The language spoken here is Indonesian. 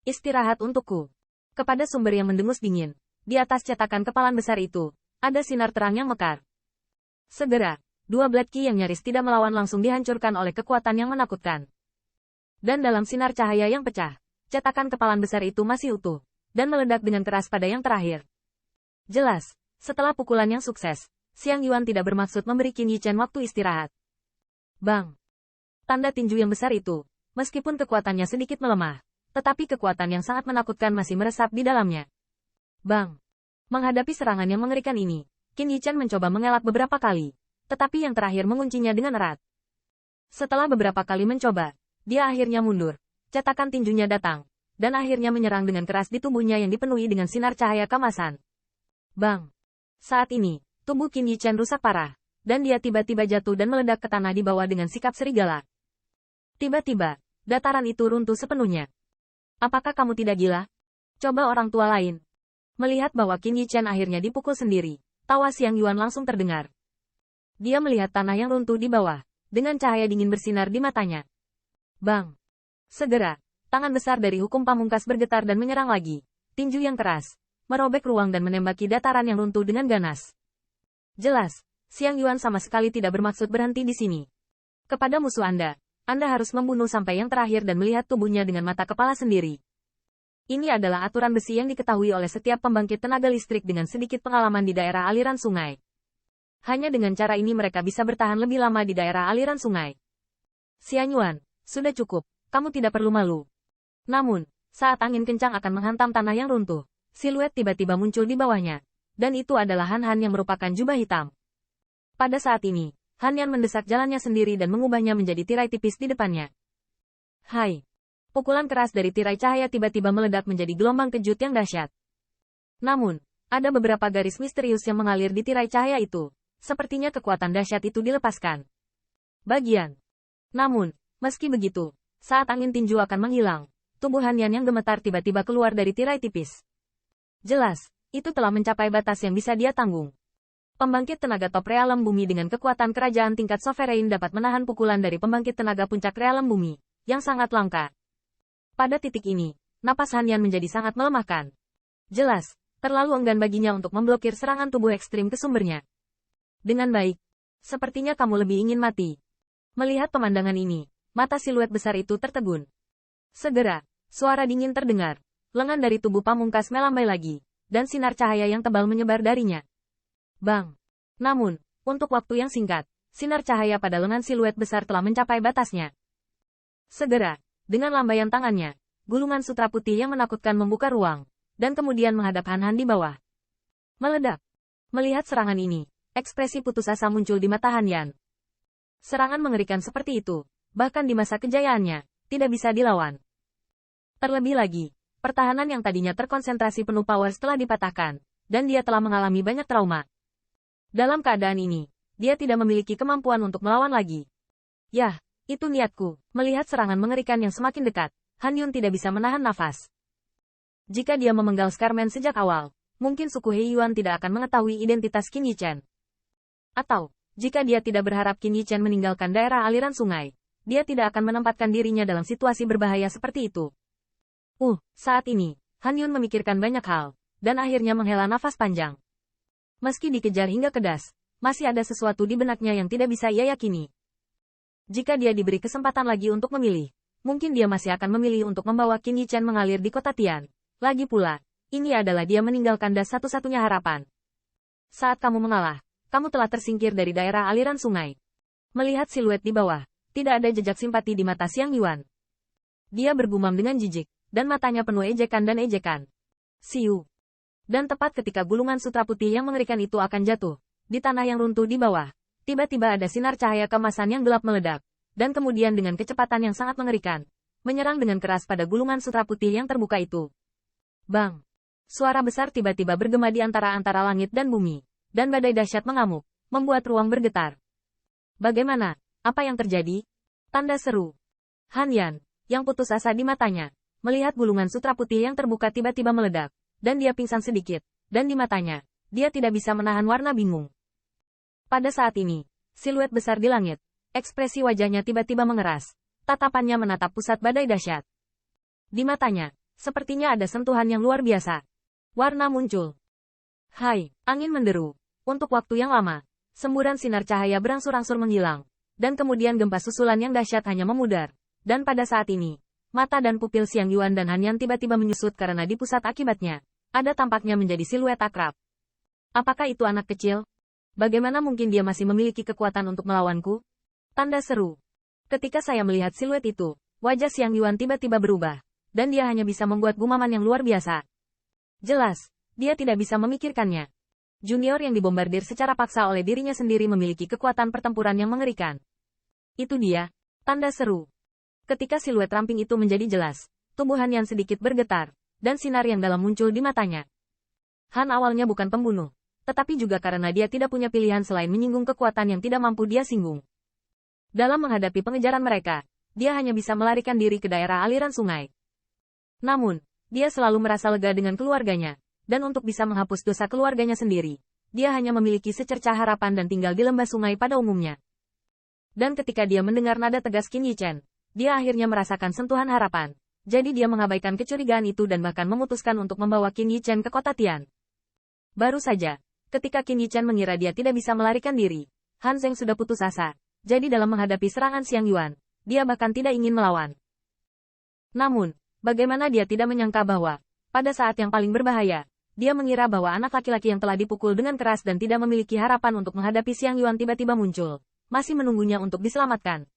Istirahat untukku. Kepada sumber yang mendengus dingin, di atas cetakan kepalan besar itu, ada sinar terang yang mekar. Segera, dua Blood Key yang nyaris tidak melawan langsung dihancurkan oleh kekuatan yang menakutkan. Dan dalam sinar cahaya yang pecah, cetakan kepalan besar itu masih utuh, dan meledak dengan keras pada yang terakhir. Jelas, setelah pukulan yang sukses, Xiang Yuan tidak bermaksud memberi Qin Yichen waktu istirahat. Bang! Tanda tinju yang besar itu, meskipun kekuatannya sedikit melemah, tetapi kekuatan yang sangat menakutkan masih meresap di dalamnya. Bang! Menghadapi serangan yang mengerikan ini, Qin Yichen mencoba mengelak beberapa kali, tetapi yang terakhir menguncinya dengan erat. Setelah beberapa kali mencoba, dia akhirnya mundur, cetakan tinjunya datang, dan akhirnya menyerang dengan keras di tubuhnya yang dipenuhi dengan sinar cahaya kemasan. Bang! Saat ini, tubuh Qin Yichen rusak parah, dan dia tiba-tiba jatuh dan meledak ke tanah di bawah dengan sikap serigala. Tiba-tiba, dataran itu runtuh sepenuhnya. Apakah kamu tidak gila? Coba orang tua lain. Melihat bahwa Qin Yichen akhirnya dipukul sendiri, tawa Xiang Yuan langsung terdengar. Dia melihat tanah yang runtuh di bawah, dengan cahaya dingin bersinar di matanya. Bang! Segera, tangan besar dari hukum pamungkas bergetar dan menyerang lagi. Tinju yang keras, merobek ruang dan menembaki dataran yang runtuh dengan ganas. Jelas, Xiang Yuan sama sekali tidak bermaksud berhenti di sini. Kepada musuh Anda harus membunuh sampai yang terakhir dan melihat tubuhnya dengan mata kepala sendiri. Ini adalah aturan besi yang diketahui oleh setiap pembangkit tenaga listrik dengan sedikit pengalaman di daerah aliran sungai. Hanya dengan cara ini mereka bisa bertahan lebih lama di daerah aliran sungai. Xiang Yuan, sudah cukup, kamu tidak perlu malu. Namun, saat angin kencang akan menghantam tanah yang runtuh, siluet tiba-tiba muncul di bawahnya. Dan itu adalah Han Han yang merupakan jubah hitam. Pada saat ini, Han Yan mendesak jalannya sendiri dan mengubahnya menjadi tirai tipis di depannya. Hai! Pukulan keras dari tirai cahaya tiba-tiba meledak menjadi gelombang kejut yang dahsyat. Namun, ada beberapa garis misterius yang mengalir di tirai cahaya itu. Sepertinya kekuatan dahsyat itu dilepaskan. Namun, meski begitu, saat angin tinju akan menghilang, tubuh Han Yan yang gemetar tiba-tiba keluar dari tirai tipis. Jelas, itu telah mencapai batas yang bisa dia tanggung. Pembangkit tenaga top realem bumi dengan kekuatan kerajaan tingkat sovereign dapat menahan pukulan dari pembangkit tenaga puncak realem bumi, yang sangat langka. Pada titik ini, napas Han Yan menjadi sangat melemahkan. Jelas, terlalu enggan baginya untuk memblokir serangan tubuh ekstrim ke sumbernya. Dengan baik, sepertinya kamu lebih ingin mati. Melihat pemandangan ini, mata siluet besar itu tertegun. Segera, suara dingin terdengar, lengan dari tubuh pamungkas melambai lagi, dan sinar cahaya yang tebal menyebar darinya. Bang! Namun, untuk waktu yang singkat, sinar cahaya pada lengan siluet besar telah mencapai batasnya. Segera, dengan lambaian tangannya, gulungan sutra putih yang menakutkan membuka ruang, dan kemudian menghadap Han Han di bawah. Meledak! Melihat serangan ini, ekspresi putus asa muncul di mata Han Yan. Serangan mengerikan seperti itu, bahkan di masa kejayaannya, tidak bisa dilawan. Terlebih lagi, pertahanan yang tadinya terkonsentrasi penuh power setelah dipatahkan, dan dia telah mengalami banyak trauma. Dalam keadaan ini, dia tidak memiliki kemampuan untuk melawan lagi. Yah, itu niatku. Melihat serangan mengerikan yang semakin dekat, Han Yun tidak bisa menahan nafas. Jika dia memenggal Scarman sejak awal, mungkin suku He Yuan tidak akan mengetahui identitas Qin Yichen. Atau, jika dia tidak berharap Qin Yichen meninggalkan daerah aliran sungai, dia tidak akan menempatkan dirinya dalam situasi berbahaya seperti itu. Saat ini, Han Yun memikirkan banyak hal, dan akhirnya menghela nafas panjang. Meski dikejar hingga kedas, masih ada sesuatu di benaknya yang tidak bisa ia yakini. Jika dia diberi kesempatan lagi untuk memilih, mungkin dia masih akan memilih untuk membawa Qin Yichen mengalir di kota Tian. Lagi pula, ini adalah dia meninggalkan das satu-satunya harapan. Saat kamu mengalah, kamu telah tersingkir dari daerah aliran sungai. Melihat siluet di bawah, tidak ada jejak simpati di mata Xiang Yuan. Dia bergumam dengan jijik, dan matanya penuh ejekan dan ejekan. Siu. Dan tepat ketika gulungan sutra putih yang mengerikan itu akan jatuh, di tanah yang runtuh di bawah, tiba-tiba ada sinar cahaya kemasan yang gelap meledak, dan kemudian dengan kecepatan yang sangat mengerikan, menyerang dengan keras pada gulungan sutra putih yang terbuka itu. Bang! Suara besar tiba-tiba bergema di antara langit dan bumi, dan badai dahsyat mengamuk, membuat ruang bergetar. Bagaimana? Apa yang terjadi? Tanda seru. Han Yan, yang putus asa di matanya, melihat gulungan sutra putih yang terbuka tiba-tiba meledak, dan dia pingsan sedikit, dan di matanya, dia tidak bisa menahan warna bingung. Pada saat ini, siluet besar di langit, ekspresi wajahnya tiba-tiba mengeras, tatapannya menatap pusat badai dahsyat. Di matanya, Sepertinya ada sentuhan yang luar biasa. Warna muncul. Hai, angin menderu. Untuk waktu yang lama, semburan sinar cahaya berangsur-angsur menghilang. Dan kemudian gempa susulan yang dahsyat hanya memudar. Dan pada saat ini, mata dan pupil Xiang Yuan dan Han Yan tiba-tiba menyusut karena di pusat akibatnya, ada tampaknya menjadi siluet akrab. Apakah itu anak kecil? Bagaimana mungkin dia masih memiliki kekuatan untuk melawanku? Tanda seru. Ketika saya melihat siluet itu, wajah Xiang Yuan tiba-tiba berubah. Dan dia hanya bisa membuat gumaman yang luar biasa. Jelas, dia tidak bisa memikirkannya. Junior yang dibombardir secara paksa oleh dirinya sendiri memiliki kekuatan pertempuran yang mengerikan. Itu dia, tanda seru. Ketika siluet ramping itu menjadi jelas, tubuh Han Yan sedikit bergetar, dan sinar yang dalam muncul di matanya. Han awalnya bukan pembunuh, tetapi juga karena dia tidak punya pilihan selain menyinggung kekuatan yang tidak mampu dia singgung. Dalam menghadapi pengejaran mereka, dia hanya bisa melarikan diri ke daerah aliran sungai. Namun, dia selalu merasa lega dengan keluarganya, dan untuk bisa menghapus dosa keluarganya sendiri, dia hanya memiliki secercah harapan dan tinggal di lembah sungai pada umumnya. Dan ketika dia mendengar nada tegas Qin Yichen, dia akhirnya merasakan sentuhan harapan. Jadi dia mengabaikan kecurigaan itu dan bahkan memutuskan untuk membawa Qin Yichen ke kota Tian. Baru saja, ketika Qin Yichen mengira dia tidak bisa melarikan diri, Han Zheng sudah putus asa. Jadi dalam menghadapi serangan Xiang Yuan, dia bahkan tidak ingin melawan. Namun, bagaimana dia tidak menyangka bahwa, pada saat yang paling berbahaya, dia mengira bahwa anak laki-laki yang telah dipukul dengan keras dan tidak memiliki harapan untuk menghadapi Xiang Yuan tiba-tiba muncul, masih menunggunya untuk diselamatkan.